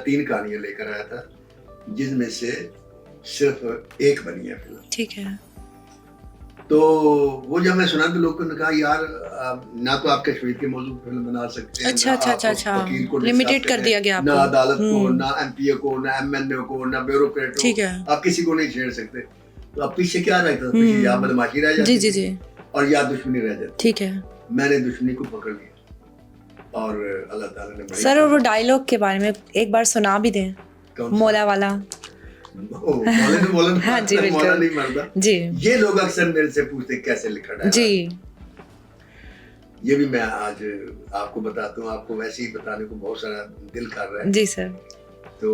3 कहानियां लेकर आया था, जिसमें से सिर्फ एक बनी है फिल्म। ठीक है। तो वो जब मैं सुना तो लोगों ने कहा यार ना तो आप कश्मीर के मौजूद फिल्म बना सकते हैं, अच्छा ना अच्छा आप अच्छा अच्छा, वकील को लिमिटेड कर दिया गया ना आपको। अदालत को, ना एमपीए को, ना एमएनए को, ना ब्यूरोक्रेट को, ठीक है। आप किसी को नहीं छेड़ सकते। तो अब पीछे क्या रहता था? पीछे या बदमाशी रह जाती जी जी थी जी, और या दुश्मनी रह जाती। ठीक है। मैंने दुश्मनी को पकड़ लिया और अल्लाह ताला ने बड़ी सर, और वो डायलॉग के बारे में एक बार सुना भी दें, कौन सा? मौला वाला। मौला ने बोला हाँ जी, बिल्कुल। मौला नहीं मरता जी ये लोग अक्सर मेरे से पूछते कैसे लिखा डायलॉग। जी ये भी मैं आज आपको बताता हूँ, आपको वैसे ही बताने को बहुत सारा दिल कर रहा है। जी सर। तो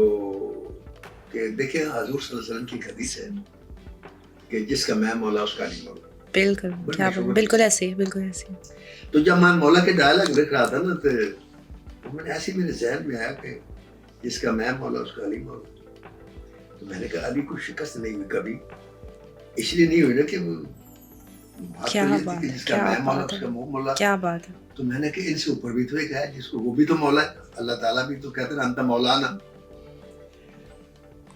कि देखिए हजूर सल्लल्लाहु अलैहि वसल्लम की हदीस है कि जिसका मैं मौला उसका नहीं मौला। बिल्कुल, क्या बात, बिल्कुल ऐसे ही, बिल्कुल ऐसे ही। तो जब मैं मौला के डायलॉग लिख रहा था ना तो मैंने ऐसे मेरे जहन में आया कि जिसका मैं मौला उसका अली मौला। तो मैंने कहा अली को शिकस्त नहीं हुई कभी, इसलिए नहीं हुई ना कि क्या बात है, जिसका मैं मौला उसका वो मौला। क्या बात है। तो मैंने कहा इनसे ऊपर भी तो एक है जिसको वो भी तो मौला है, अल्लाह ताला भी तो कहते हैं अंत मौलाना।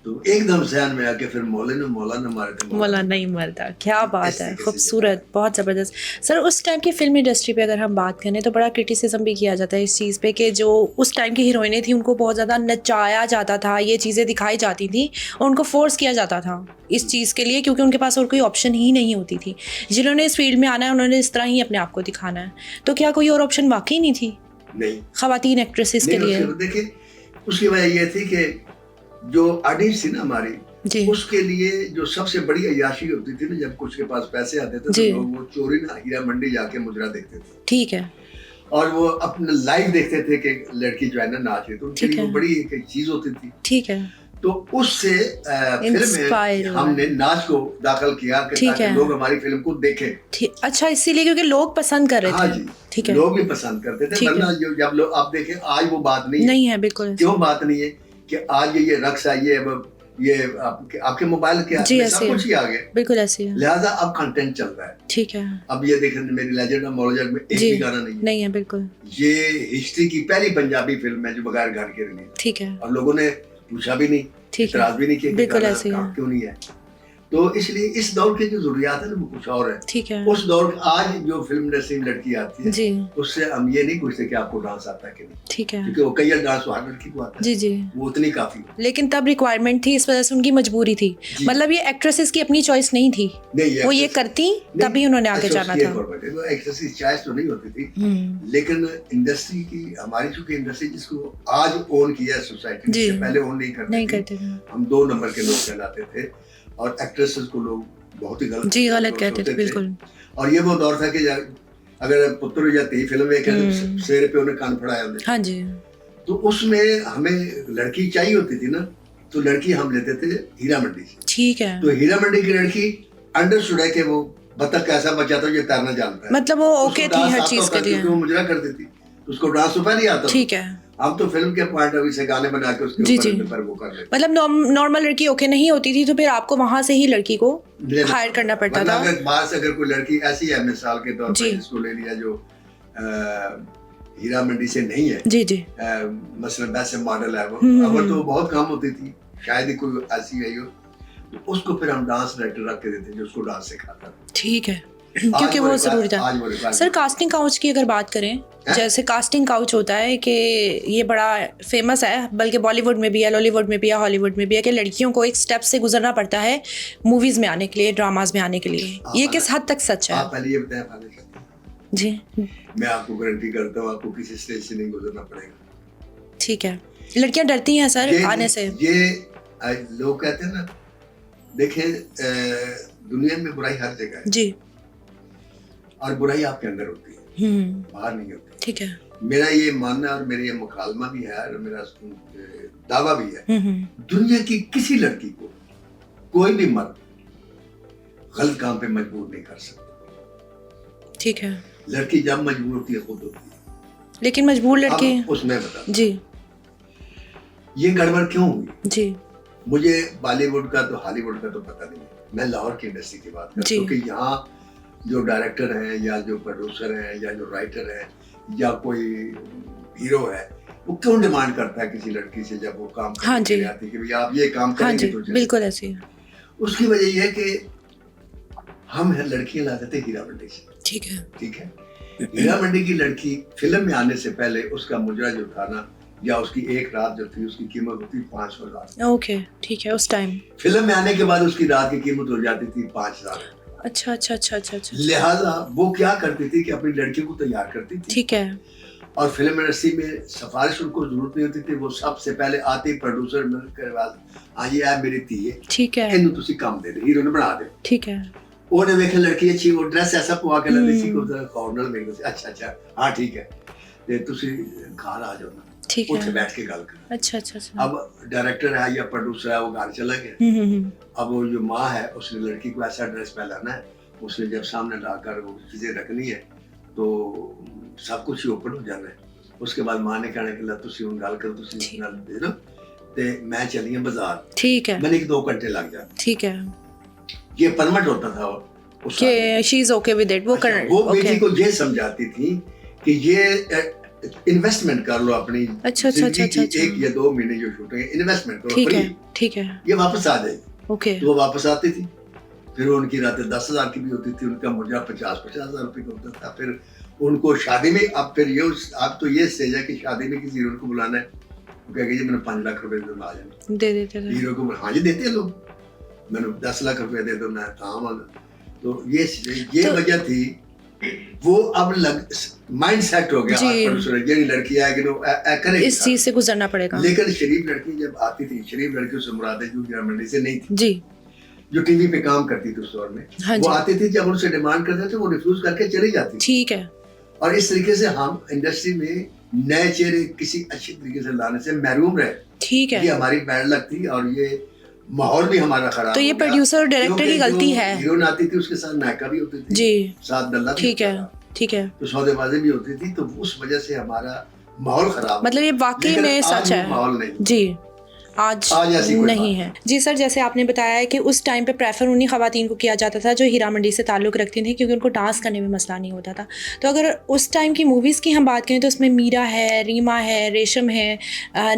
तो एकदम ज़हन में आके फिर मौला ने मारे थे, मौला नहीं मरता। क्या बात है, ऐसे खूबसूरत, बहुत ज़बरदस्त। सर, उस टाइम की फिल्म इंडस्ट्री पे अगर हम बात करें तो बड़ा क्रिटिसिज्म भी किया जाता है इस चीज़ पे कि जो उस टाइम की हीरोइनें थी उनको बहुत ज़्यादा नचाया जाता था, ये चीज़ें दिखाई जाती थी और उनको फोर्स किया जाता था इस चीज़ के लिए, क्योंकि उनके पास और कोई ऑप्शन ही नहीं होती थी। जिन्होंने इस फील्ड में आना है उन्होंने इस तरह ही अपने आप को दिखाना है। तो क्या कोई और ऑप्शन वाकई नहीं थी नहीं खवातीन एक्ट्रेसेस के लिए? देखिए उसकी वजह ये थी कि जो ऑडियंस थी ना हमारी, उसके लिए जो सबसे बड़ी अय्याशी होती थी ना, जब कुछ के पास पैसे आते थे तो लोग वो चोरी ना हीरा मंडी जाके मुजरा देखते थे। ठीक है। और वो अपने लाइव देखते थे कि लड़की जो है ना नाच रही, तो उनके लिए वो बड़ी एक चीज होती थी। ठीक है। तो उससे फिल्म में हमने नाच को दाखिल किया कि ताकि लोग हमारी फिल्म को देखें। अच्छा, इसीलिए क्योंकि लोग पसंद कर रहे थे। हाँ जी, ठीक है। लोग भी पसंद करते थे, वरना जब लोग आप देखें आज वो बात नहीं है। बिल्कुल। क्यों बात नहीं है कि आज ये रक्स आई है, अब ये आपके मोबाइल के हाथ में सब कुछ ही आ गया। बिल्कुल ऐसे ही है। लिहाजा अब कंटेंट चल रहा है। ठीक है। अब ये देखें मेरी लेजेंड ऑफ मौलाजट में एक भी गाना नहीं है। बिल्कुल। ये हिस्ट्री की पहली पंजाबी फिल्म है जो बगैर गाने के रिलीज। ठीक है। और लोगों ने पूछा भी नहीं, इतराज भी नहीं किया, बिल्कुल ऐसे ही क्यों नहीं है। तो इसलिए इस दौर के जो जरूरियात है ना वो कुछ और है। ठीक है। उस दौर आज जो फिल्म इंडस्ट्री में लड़की आती है जी, उससे हम ये नहीं पूछते कि आपको डांस आता है कि नहीं। ठीक है। क्योंकि वो कई डांस हर लड़की को आता है। जी जी। वो उतनी काफी। लेकिन तब रिक्वायरमेंट थी, इस वजह से उनकी मजबूरी थी। मतलब ये एक्ट्रेसेस की अपनी चॉइस नहीं थी, वो ये करती तभी उन्होंने आगे जाना था। एक्ट्रेस की चॉइस तो नहीं होती थी, लेकिन इंडस्ट्री की हमारी चूंकि इंडस्ट्री जिसको आज ओन किया है सोसाइटी ने, पहले ओन नहीं करते थे। हम 2 नंबर के लोग कहलाते थे और एक्ट्रेसेस को लोग बहुत ही गलत कहते थे। बिल्कुल। और ये वो दौर था कि अगर पुत्र या धी फिल्म एक शेर पे उन्हें कान फड़ाया होते। हाँ जी। तो उसमें हमें लड़की चाहिए होती थी ना, तो लड़की हम लेते थे हीरा मंडी से। ठीक है। तो हीरा मंडी की लड़की अंडरस्टूड है कि वो बतख कैसा बचा था, ये तैरना जानता है, मतलब वो ओके थी हर चीज के लिए, वो मुजरा करती थी, उसको डांस तो पहले आता। ठीक है। हम तो फिल्म के पॉइंट ऑफ व्यू से गाने बना के उसके ऊपर वो कर लेते। मतलब नॉर्मल लड़की ओके नहीं होती थी तो फिर आपको वहां से ही लड़की को हायर करना पड़ता था। अगर बाहर से अगर कोई लड़की ऐसी है मिसाल के तौर पर जिसको ले लिया जो हीरा मंडी से नहीं है जी जी, मसलन वैसे मॉडल है वो, अगर तो बहुत कम होती थी, शायद ही कोई ऐसी है तो उसको फिर हम डांस डायरेक्टर रख के देते जो उसको डांस सिखाता। ठीक है, क्योंकि वो जरूरी था। सर, कास्टिंग काउच की अगर बात करें, जैसे कास्टिंग काउच होता है कि ये बड़ा फेमस है, बल्कि बॉलीवुड में भी है, लॉलीवुड में भी है, हॉलीवुड में भी है, कि लड़कियों को एक स्टेप से गुजरना पड़ता है मूवीज में आने के लिए, ड्रामाज में आने के लिए। ये किस हद तक सच है? आप पहले ये बताएं जी। मैं आपको गारंटी करता हूँ आपको किसी स्टेज से नहीं गुजरना पड़ेगा। ठीक है। लड़कियां डरती हैं सर आने से। ये लोग कहते हैं ना, देखें दुनिया में बुराई हर जगह है जी, और बुराई आपके अंदर होती है, बाहर नहीं होती। ठीक है। मेरा ये मानना और मेरा ये मुकालमा भी है और मेरा दावा भी है, दुनिया की किसी लड़की को कोई भी मर्द गलत काम पे मजबूर नहीं कर सकता। ठीक है। लड़की जब मजबूर होती है खुद होती है, लेकिन मजबूर लड़की उसमें बता जी ये गड़बड़ क्यों हुई जी। मुझे बॉलीवुड का तो हॉलीवुड का तो पता नहीं, मैं लाहौर की इंडस्ट्री की बात कर रहा हूँ, क्योंकि यहाँ जो डायरेक्टर हैं या जो प्रोड्यूसर हैं या जो राइटर हैं या कोई हीरो है, वो क्यों डिमांड करता है किसी लड़की से जब वो काम करने के लिए आती है कि भैया आप ये काम करेंगे तो बिल्कुल ऐसे ही। उसकी वजह ये है कि हम लड़कियां ला देते हीरा मंडी से। ठीक है, ठीक है। हीरा मंडी की लड़की फिल्म में आने से पहले उसका मुजरा जो था ना, या उसकी एक रात जो थी, उसकी कीमत होती 5,000। ओके, ठीक है। उस टाइम फिल्म में आने के बाद उसकी रात की कीमत हो जाती थी 5,000। अच्छा अच्छा अच्छा अच्छा अच्छा। लिहाजा वो क्या करती थी कि अपनी लड़की को तैयार करती थी। ठीक है। और फिल्म इंडस्ट्री में सिफारिश उनको जरूरत नहीं होती थी, वो सबसे पहले आते प्रोड्यूसर मिलकर बाद हाँ ये है मेरी धी है, ठीक है, इन्हें तुसी काम दे दे, हीरो ने बना दे। ठीक है। ਉਹਨੇ ਵੇਖਿਆ ਲੜਕੀ ਅੱਛੀ, ਉਹ ਡਰੈਸ ਐਸਾ ਪਵਾ ਕੇ ਲੈਂਦੀ ਸੀ ਕਿ ਉਹਦਾ ਕਾਰਨਰ ਵੇਖਦੇ ਸੀ, ਅੱਛਾ ਅੱਛਾ ਹਾਂ ਠੀਕ ਹੈ ਤੇ ਤੁਸੀਂ ਘਰ ਆ ਜਾਓ ਨਾ, ठीक है, ਉੱਥੇ बैठ के गल कर। अच्छा अच्छा अच्छा। अब डायरेक्टर है या प्रोड्यूसर है वो घर चला गया। अब वो जो माँ है उसने लड़की को ऐसा ड्रेस पहनाना है, उसने जब सामने लाकर वो चीजें रखनी है तो सब कुछ ही ओपन हो जाना है। उसके बाद माँ ने कहने के लिए तुसी हुन गल करो, तुसी नाल दे दो ते मैं चली हां बाजार। ठीक है, मैंने 2 घंटे लग जाते। ठीक है। ये परमिट होता था कि she is okay with it. वो कर वो बेटी को ये समझाती थी कि ये इन्वेस्टमेंट कर लो अपनी। अच्छा अच्छा अच्छा अच्छा। 1 या 2 महीने जो शूटिंग इन्वेस्टमेंट करो, ठीक है ठीक है। ये वापस आ जाएगी। ओके। तो वो वापस आती थी, फिर उनकी रातें 10,000 की भी होती थी, उनका मुजरा 50,000 रुपए का होता था। फिर उनको शादी में अब फिर ये अब तो ये स्टेज है कि शादी में किसी हीरो को बुलाना है, वो कहेगा जी मैंने 5 लाख रुपए आ जाए, दे देते थे हीरो को। हाँ जी देते हैं लोग, मैंने 10 लाख रुपए दे दो, मैं काम। तो ये तो, वजह थी। वो अब माइंड सेट हो गया ये लड़की आएगी तो करेगी, इस चीज से गुजरना पड़ेगा। लेकिन शरीफ लड़की जब आती थी, शरीफ लड़की से मुराद है जो हीरा मंडी से नहीं थी जी, जो टीवी पे काम करती थी उस दौर में। हाँ वो आती थी, जब उनसे डिमांड करते थे वो रिफ्यूज करके चली जाती। ठीक है। और इस तरीके से हम इंडस्ट्री में नए चेहरे किसी अच्छी तरीके से लाने से महरूम रहे। ठीक है, ये हमारी बैड लक थी और ये माहौल भी हमारा खराब। तो ये प्रोड्यूसर और डायरेक्टर की गलती है। हीरोइन आती थी उसके साथ नायका भी होती थी जी, साथ दल्ला भी। ठीक है ठीक है। तो सौदेबाजी भी होती थी, तो उस वजह से हमारा माहौल खराब। मतलब ये वाकई में सच है। माहौल नहीं जी, आज नहीं है। जी सर, जैसे आपने बताया है कि उस टाइम पे प्रेफर उन्हीं ख़वातीन को किया जाता था जो हीरा मंडी से ताल्लुक़ रखती थी, क्योंकि उनको डांस करने में मसला नहीं होता था। तो अगर उस टाइम की मूवीज़ की हम बात करें तो उसमें मीरा है, रीमा है, रेशम है,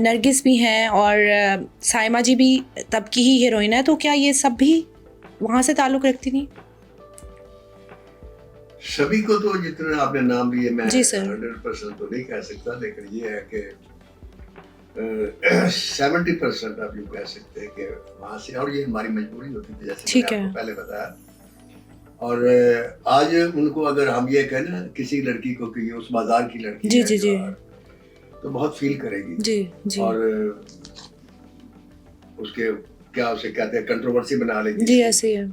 नरगिस भी हैं और साइमा जी भी तब की ही हीरोइन है। तो क्या ये सब भी वहाँ से ताल्लुक़ रखती थी? सभी को तो जितने आपने नाम लिए मैं 100% तो नहीं कह सकता, लेकिन ये है कि 70% आप यूँ कह सकते हैं कि वहाँ से। और ये हमारी मजबूरी होती थी, जैसे मैंने आपको पहले बताया। और आज उनको अगर हम ये कहें ना किसी लड़की को कि ये उस बाजार की लड़की जी है जी जी, तो बहुत फील करेगी जी जी, और उसके क्या उसे कहते हैं कंट्रोवर्सी बना लेगी जी, ऐसे ही है।